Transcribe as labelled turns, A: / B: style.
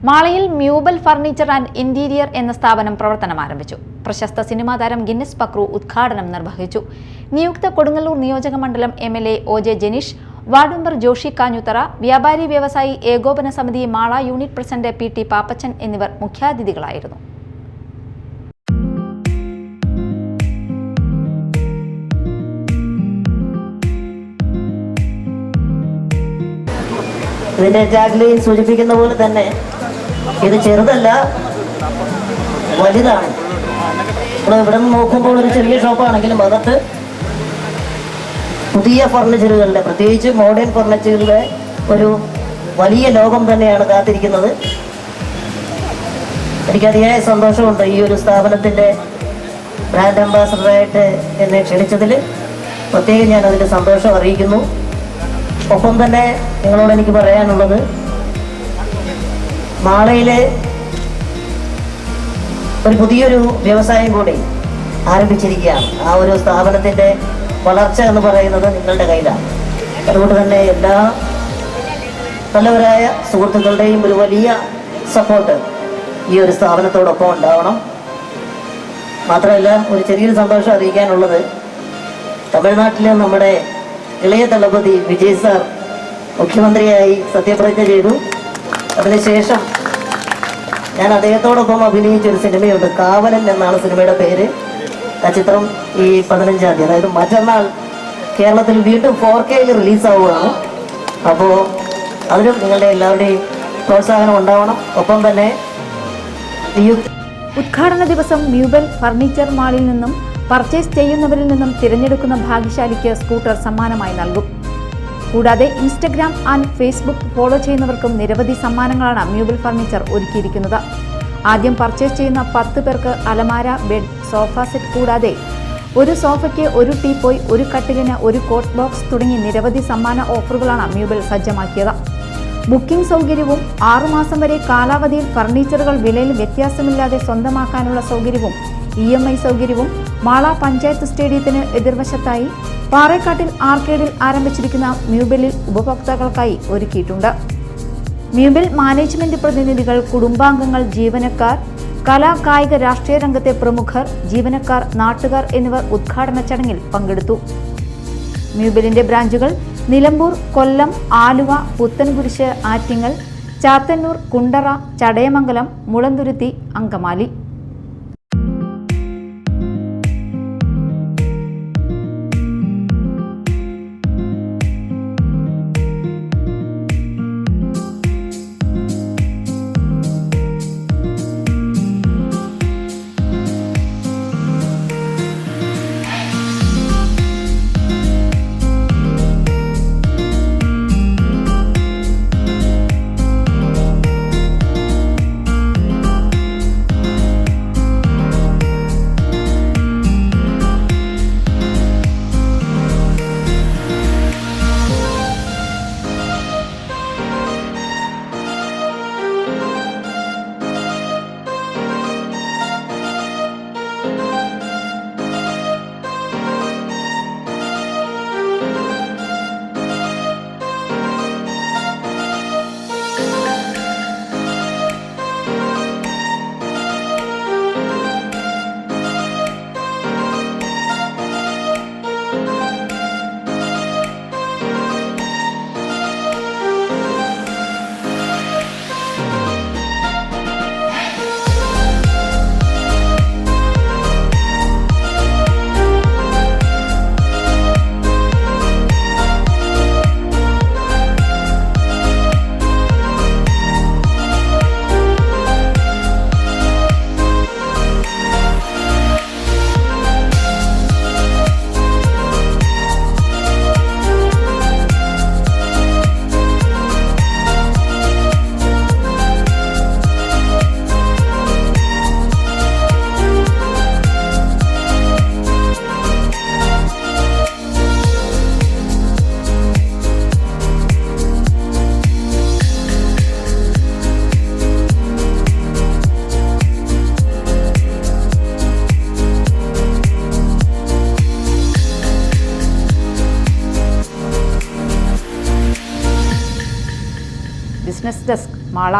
A: മാളയിൽ മ്യൂബൽ furniture and interior എന്ന സ്ഥാപനം പ്രവർത്തനം ആരംഭിച്ചു. പ്രശസ്ത സിനിമാ താരം ഗിന്നസ് പക്രു ഉദ്ഘാടനം നിർവഹിച്ചു. നിയുക്ത കൊടുങ്ങല്ലൂർ നിയോജക മണ്ഡലം MLA OJ Janeesh, ward member Joshi Kanjuthara, വ്യാപാരി വ്യവസായി ഏകോപന സമിതി Mala unit president PT Pappachan എന്നിവർ മുഖ്യാതിഥികളായിരുന്നു.
B: ഇതിന്റെ ടാഗ്ലൈൻ സൂചിപ്പിക്കുന്ന പോലെ തന്നെ ഇത് ചെറുതല്ല, വലുതാണ്. നമ്മൾ ഇവിടെ നിന്ന് നോക്കുമ്പോൾ ഒരു ചെറിയ ഷോപ്പാണെങ്കിലും അകത്ത് പുതിയ ഫർണിച്ചറുകളുടെ, പ്രത്യേകിച്ച് മോഡേൺ ഫർണിച്ചറുകളുടെ ഒരു വലിയ ലോകം തന്നെയാണ് കാത്തിരിക്കുന്നത്. എനിക്ക് അതിയായ സന്തോഷമുണ്ട് ഈ ഒരു സ്ഥാപനത്തിൻ്റെ ബ്രാൻഡ് അംബാസഡറായിട്ട് എന്നെ ക്ഷണിച്ചതിൽ പ്രത്യേകം ഞാൻ അതിൻ്റെ സന്തോഷം അറിയിക്കുന്നു. ഒപ്പം തന്നെ നിങ്ങളോട് എനിക്ക് പറയാനുള്ളത്, മാളയിലെ ഒരു പുതിയൊരു വ്യവസായം കൂടി ആരംഭിച്ചിരിക്കുകയാണ്. ആ ഒരു സ്ഥാപനത്തിൻ്റെ വളർച്ച എന്ന് പറയുന്നത് നിങ്ങളുടെ കയ്യിലാണ്. അതുകൊണ്ട് തന്നെ എല്ലാ നല്ലവരായ സുഹൃത്തുക്കളുടെയും ഒരു വലിയ സപ്പോർട്ട് ഈ ഒരു സ്ഥാപനത്തോടൊപ്പം ഉണ്ടാവണം. മാത്രമല്ല, ഒരു ചെറിയൊരു സന്തോഷം അറിയിക്കാനുള്ളത്, തമിഴ്നാട്ടിലെ നമ്മുടെ ഇളയ തളപതി വിജയ് സാർ മുഖ്യമന്ത്രിയായി സത്യപ്രതിജ്ഞ ചെയ്തു. അതിനുശേഷം ഞാൻ അദ്ദേഹത്തോടൊപ്പം അഭിനയിച്ചൊരു സിനിമയുണ്ട്, കാവലൻ എന്നാണ് സിനിമയുടെ പേര്. ആ ചിത്രം ഈ 15-ാം തീയതി, അതായത് മറ്റന്നാൾ കേരളത്തിൽ വീണ്ടും 4K റിലീസാവുകയാണ്. അപ്പോൾ അതിലും നിങ്ങളുടെ എല്ലാവരുടെയും പ്രോത്സാഹനം ഉണ്ടാവണം. ഒപ്പം തന്നെ
A: ഉദ്ഘാടന ദിവസം മ്യൂബൽ ഫർണിച്ചർ മാളിൽ നിന്നും പർച്ചേസ് ചെയ്യുന്നവരിൽ നിന്നും തിരഞ്ഞെടുക്കുന്ന ഭാഗ്യശാലിക്ക് സ്കൂട്ടർ സമ്മാനമായി നൽകും. കൂടാതെ ഇൻസ്റ്റഗ്രാം ആൻഡ് ഫേസ്ബുക്ക് ഫോളോ ചെയ്യുന്നവർക്കും നിരവധി സമ്മാനങ്ങളാണ് മ്യൂബൽ ഫർണിച്ചർ ഒരുക്കിയിരിക്കുന്നത്. ആദ്യം പർച്ചേസ് ചെയ്യുന്ന 10 പേർക്ക് അലമാര, ബെഡ്, സോഫ സെറ്റ് കൂടാതെ ഒരു സോഫയ്ക്ക്, ഒരു ടീപ്പോയ്, ഒരു കട്ടിലിന്, ഒരു കോട്ട് ബോക്സ് തുടങ്ങി നിരവധി സമ്മാന ഓഫറുകളാണ് മ്യൂബൽ സജ്ജമാക്കിയത്. ബുക്കിംഗ് സൗകര്യവും 6 മാസം വരെ കാലാവധിയിൽ ഫർണിച്ചറുകൾ വിലയിൽ വ്യത്യാസമില്ലാതെ സ്വന്തമാക്കാനുള്ള സൗകര്യവും EMI സൗകര്യവും മാള പഞ്ചായത്ത് സ്റ്റേഡിയത്തിന് എതിർവശത്തായി പാറേക്കാട്ടിൽ ആർക്കേഡിൽ ആരംഭിച്ചിരിക്കുന്ന മ്യൂബലിൽ ഉപഭോക്താക്കൾക്കായി ഒരുക്കിയിട്ടുണ്ട്. മ്യൂബൽ മാനേജ്മെന്റ് പ്രതിനിധികൾ, കുടുംബാംഗങ്ങൾ, ജീവനക്കാർ, കലാ, കായിക, രാഷ്ട്രീയ രംഗത്തെ പ്രമുഖർ, ജീവനക്കാർ, നാട്ടുകാർ എന്നിവർ ഉദ്ഘാടന ചടങ്ങിൽ പങ്കെടുത്തു. മ്യൂബലിന്റെ ബ്രാഞ്ചുകൾ നിലമ്പൂർ, കൊല്ലം, ആലുവ, പുത്തൻകുരിശ്, ആറ്റിങ്ങൽ, ചാത്തന്നൂർ, കുണ്ടറ, ചടയമംഗലം, മുളന്തുരുത്തി, അങ്കമാലി. Business desk, Mala.